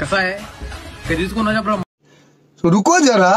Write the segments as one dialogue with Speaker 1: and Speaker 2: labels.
Speaker 1: कसा आहे कधीच कोणाच्या
Speaker 2: रुको जरा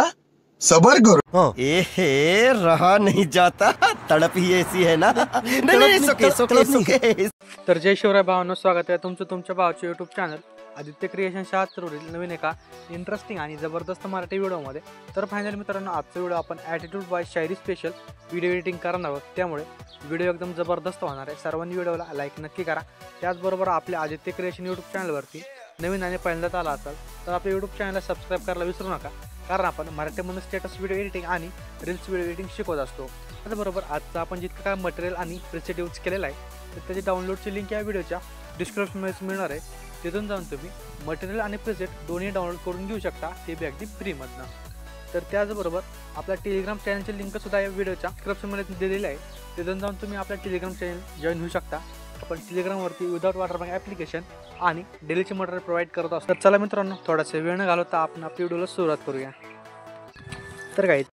Speaker 2: सबर करो।
Speaker 3: ए रहा नहीं जाता, तड़प ही ऐसी है ना। नहीं, सोके।
Speaker 4: तर जय शिवराय भावांनो, स्वागत आहे तुमचं तुमच्या भावाच्या यूट्यूब चॅनल आदित्य क्रिएशन 76 वरील नवीन एका इंटरेस्टिंग आणि जबरदस्त मराठी व्हिडिओमध्ये। तर फायनली मित्रांनो, आजचा व्हिडिओ आपण ॲटिट्यूड बाय शायरी स्पेशल व्हिडिओ एडिटिंग करणार आहोत, त्यामुळे व्हिडिओ एकदम जबरदस्त होणार आहे। सर्वांनी व्हिडिओला लाईक नक्की करा। त्याचबरोबर आपल्या आदित्य क्रिएशन यूट्यूब चॅनलवरती नवीन आणि पहिल्यांदाच आला असाल तर आपल्या यूट्यूब चॅनलला सबस्क्राईब करायला विसरू नका, कारण आपण मराठीमध्ये स्टेटस व्हिडिओ एडिटिंग आणि रील्स व्हिडिओ एडिटिंग शिकवत असतो। त्याचबरोबर आजचं आपण जितकं काय मटेरियल आणि प्रीसेट यूज केलेलं आहे तर त्याची डाउनलोडची लिंक या व्हिडिओच्या डिस्क्रिप्शनमध्ये मिळणार आहे। तिथून जाऊन तुम्ही मटेरियल आणि प्रीसेट दोन्ही डाउनलोड करून घेऊ शकता, ते बी अगदी फ्रीमधनं। तर त्याचबरोबर आपल्या टेलिग्राम चॅनलची लिंकसुद्धा या व्हिडिओच्या डिस्क्रिप्शनमध्ये दिलेली आहे, तिथून जाऊन तुम्ही आपल्या टेलिग्राम चॅनल जॉईन होऊ शकता। आपण टेलिग्रामवरती विदाउट वॉटरमार्क ॲप्लिकेशन आणि डेलीचे मटेरियल प्रोव्हाइड करत असतो। तर चला मित्रांनो, थोडासा वेळ न घालवता आपण आपल्या व्हिडिओला सुरुवात करूया। तर काय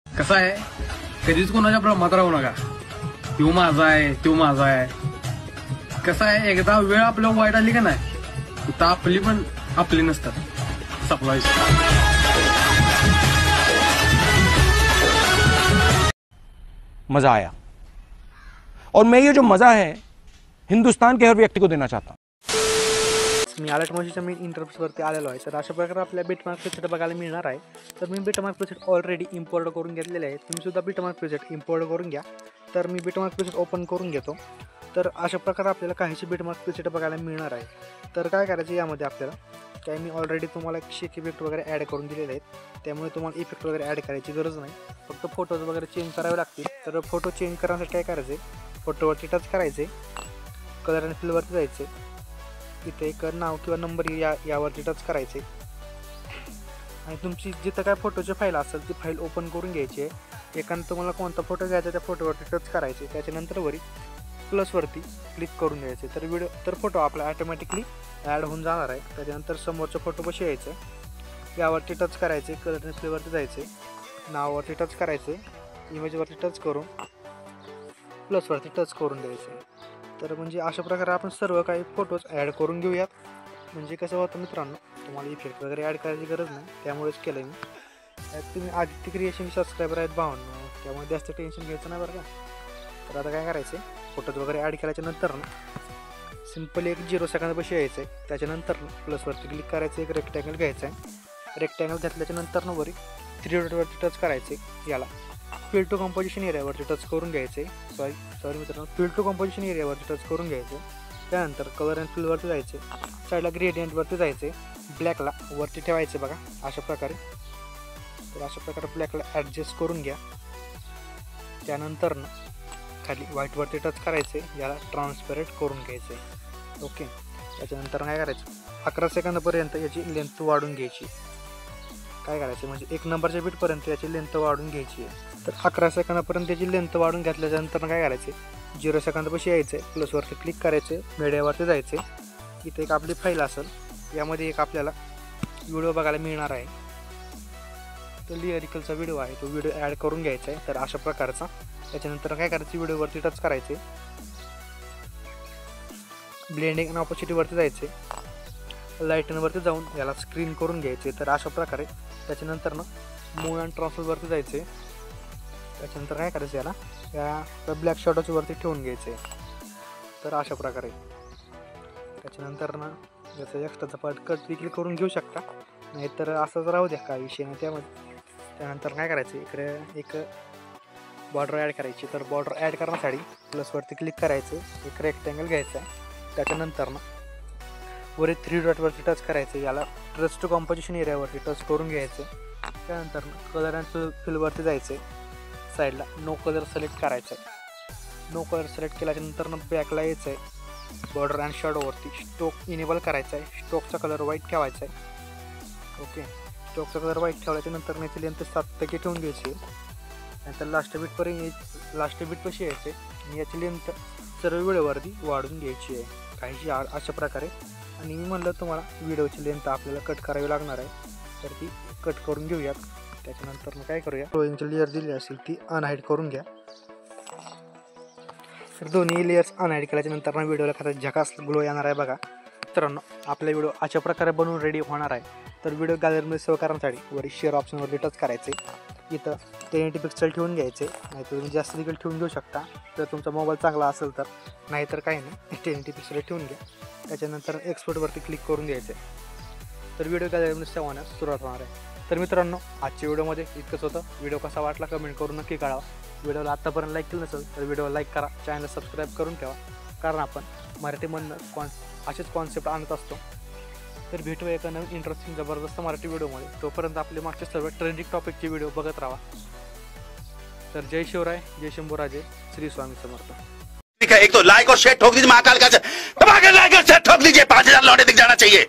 Speaker 1: कसा आहे कधीच कोणाच्या भ्रमात राहू नका। तो माझा आहे, तो माझा आहे। कसं आहे, एकदा वेळ आपल्या वाईट आली का नाही तर आपली पण आपली नसतात सप्लाय।
Speaker 5: मजा आया और मैं ये जो मजा है हिंदुस्तान के हर व्यक्ति को देना चाहता हूँ।
Speaker 4: मी अलर्ट मशीनच्या मेन इंटरफेसवरती आलेलो आहे। तर अशा प्रकारे आपल्या बिटमार्क प्रीसेट बघायला मिळणार आहे। तर मी बिटमार्क प्रीसेट ऑलरेडी इम्पोर्ट करून घेतलेले आहे, तुम्ही सुद्धा बिटमार्क प्रीसेट इम्पोर्ट करून घ्या। तर मी बिटमार्क प्रीसेट ओपन करून घेतो। तर अशा प्रकारे आपल्याला काहीशी बिटमार्क प्रीसेट बघायला मिळणार आहे। तर काय करायचं यामध्ये आपल्याला, काय मी ऑलरेडी तुम्हाला शेक इफेक्ट वगैरे ॲड करून दिलेले आहेत, त्यामुळे तुम्हाला इफेक्ट वगैरे ॲड करायची गरज नाही, फक्त फोटोज वगैरे चेंज करावे लागतील। तर फोटो चेंज करण्यासाठी काय करायचे, फोटोवरती टच करायचे, कलर आणि फिलवरती जायचे, इथे एक नाव किंवा नंबर यावरती टच करायचे आणि तुमची जिथं काय फोटोची फाईल असेल ती फाईल ओपन करून घ्यायची आहे। एकानं तुम्हाला कोणता फोटो घ्यायचा त्या फोटोवरती टच करायचे, त्याच्यानंतर वरी प्लसवरती क्लिक करून घ्यायचे। तर फोटो आपला ॲटोमॅटिकली ॲड होऊन जाणार आहे। त्याच्यानंतर समोरच्या फोटोपाशी यायचं, यावरती टच करायचे, कलर आणि फिलवरती जायचे, नावावरती टच करायचे, इमेजवरती टच करून प्लसवरती टच करून द्यायचे। तर म्हणजे अशा प्रकारे आपण सर्व काही फोटोज ॲड करून घेऊयात। म्हणजे कसं होतं मित्रांनो, तुम्हाला इफेक्ट वगैरे ॲड करायची गरज नाही, त्यामुळेच केलं आहे मी। तुम्ही आदित्य क्रिएशन सबस्क्रायबर आहेत भावांनो, त्यामुळे जास्त टेन्शन घ्यायचं नाही बरं का। तर आता काय करायचं, फोटोज वगैरे ॲड केल्याच्या नंतर सिम्पली एक 0 सेकंदापाशी यायचं आहे, त्याच्यानंतर प्लसवरती क्लिक करायचं, एक रेक्टँगल घ्यायचं आहे, रेक्टँगल घेतल्याच्या नंतर वरी 3 डॉटवरती टच करायचे, याला फिल टू कंपोजिशन एरियावरती टच करून घ्यायचे, सॉरी मित्रांनो, फिल टू कंपोजिशन एरियावरती टच करून घ्यायचे। त्यानंतर कलर अँड फिलवरती जायचे, साईडला ग्रेडियंटवरती जायचे, ब्लॅकला वरती ठेवायचे बघा अशा प्रकारे। तर अशा प्रकारे ब्लॅकला ॲडजस्ट करून घ्या। त्यानंतर खाली व्हाईटवरती टच करायचे, याला ट्रान्सपरंट करून घ्यायचे। ओके, त्याच्यानंतर काय करायचं, 11 सेकंदापर्यंत याची लेंथ वाढून घ्यायची। काय करायचं म्हणजे 1 नंबरच्या बीटपर्यंत याची लेंथ वाढून घ्यायची आहे। तर 11 सेकंदापर्यंत याची लेंथ वाढून घेतल्याच्यानंतर काय करायचे, 0 सेकंदापाशी यायचं आहे, प्लसवरती क्लिक करायचे, मीडियावरती जायचे, इथे एक आपली फाईल असेल, यामध्ये एक आपल्याला व्हिडिओ बघायला मिळणार आहे, तो लिरिकलचा व्हिडिओ आहे, तो व्हिडिओ ॲड करून घ्यायचा आहे। तर अशा प्रकारचा त्याच्यानंतर काय करायचं, व्हिडिओवरती टच करायचे, ब्लेंडिंग आणि ऑपोसिटीवरती जायचे, लाईटनवरती जाऊन याला स्क्रीन करून घ्यायचे। तर अशा प्रकारे त्याच्यानंतर मूव अँड ट्रान्सफरवरती जायचे, त्याच्यानंतर काय करायचं, याला या ब्लॅक शॉटोच्या वरती ठेवून घ्यायचे। तर अशा प्रकारे त्याच्यानंतर याचा एक्स्ट्राचा पार्ट कट देखील करून घेऊ शकता, नाहीतर असंच राहू द्या, काय विषय नाही त्यामध्ये। त्यानंतर काय करायचं, इकडे एक बॉर्डर ॲड करायची। तर बॉर्डर ॲड करण्यासाठी प्लसवरती क्लिक करायचं, एक रेक्टँगल घ्यायचा आहे, त्याच्यानंतर वरी 3 डॉटवरती टच करायचं, याला ट्रस टू कंपोजिशन एरियावरती टच करून घ्यायचं। त्यानंतर कलर अँड फिलवरती जायचं, साईडला नो कलर सिलेक्ट करायचं आहे, नो कलर सिलेक्ट केल्याच्यानंतर बॅकला यायचं आहे, बॉर्डर अँड शॅडोवरती स्ट्रोक इनेबल करायचा आहे, स्ट्रोकचा कलर व्हाईट ठेवायचा आहे। ओके, स्ट्रोकचा कलर व्हाईट ठेवल्याच्यानंतर याची लेंथ 7% ठेवून घ्यायची। नंतर लास्ट बीटपाशी यायचे आणि याची लेंथ सर्व व्हिडिओवरती वाढून घ्यायची आहे काहीशी अशा प्रकारे। आणि मी म्हणलं तुम्हाला व्हिडिओची लेंथ आपल्याला कट करावी लागणार आहे, तर ती कट करून घेऊयात। त्याच्यानंतर काय करूया, ड्रॉइंगची लेअर दिली असेल ती अनहाईड करून घ्या। तर दोन्ही लेयर्स अनहाईड केल्याच्यानंतर व्हिडिओला खरंच झकास ग्लो येणार आहे बघा। मित्रांनो, आपला व्हिडिओ अशा प्रकारे बनवून रेडी होणार आहे. तर व्हिडिओ गॅलरीमध्ये सेव्ह करण्यासाठी वरील शेअर ऑप्शनवर टच करायचे. इथं 1080 पिक्सल ठेवून घ्यायचे, नाहीतर तुम्ही जास्त देखील ठेवून घेऊ शकता जर तुमचा मोबाईल चांगला असेल तर. नाहीतर काही नाही, 1080 पिक्सल ठेवून घ्या. त्याच्यानंतर एक्सपोर्टवरती क्लिक करून द्यायचे. तर व्हिडिओ गॅलरीमध्ये सेव्ह होण्यास सुरुवात होणार आहे. तर मित्रांनो, आजच्या व्हिडिओमध्ये इतकंच होतं. व्हिडिओ कसा वाटला कमेंट करून नक्की कळवा. व्हिडिओला आत्तापर्यंत लाईक केलं नसेल तर व्हिडिओला लाईक करा, चॅनल सबस्क्राईब करून ठेवा, कारण आपण मराठीमधनं असेच कॉन्सेप्ट आणत असतो. तर भेटूया एका नवीन इंटरेस्टिंग जबरदस्त मराठी व्हिडिओमध्ये. तोपर्यंत आपले मागचे सर्व ट्रेंडिंग टॉपिकचे व्हिडिओ बघत राहा. तर जय शिवराय, जय शंभूराजे, श्री स्वामी समर्थ.
Speaker 6: ठीक है, एक तो लाइक और शेयर ठोक दीजिए महाकाल का, लाइक और शेयर ठोक दीजिए, 5000 लौटे दिख जाना चाहिए.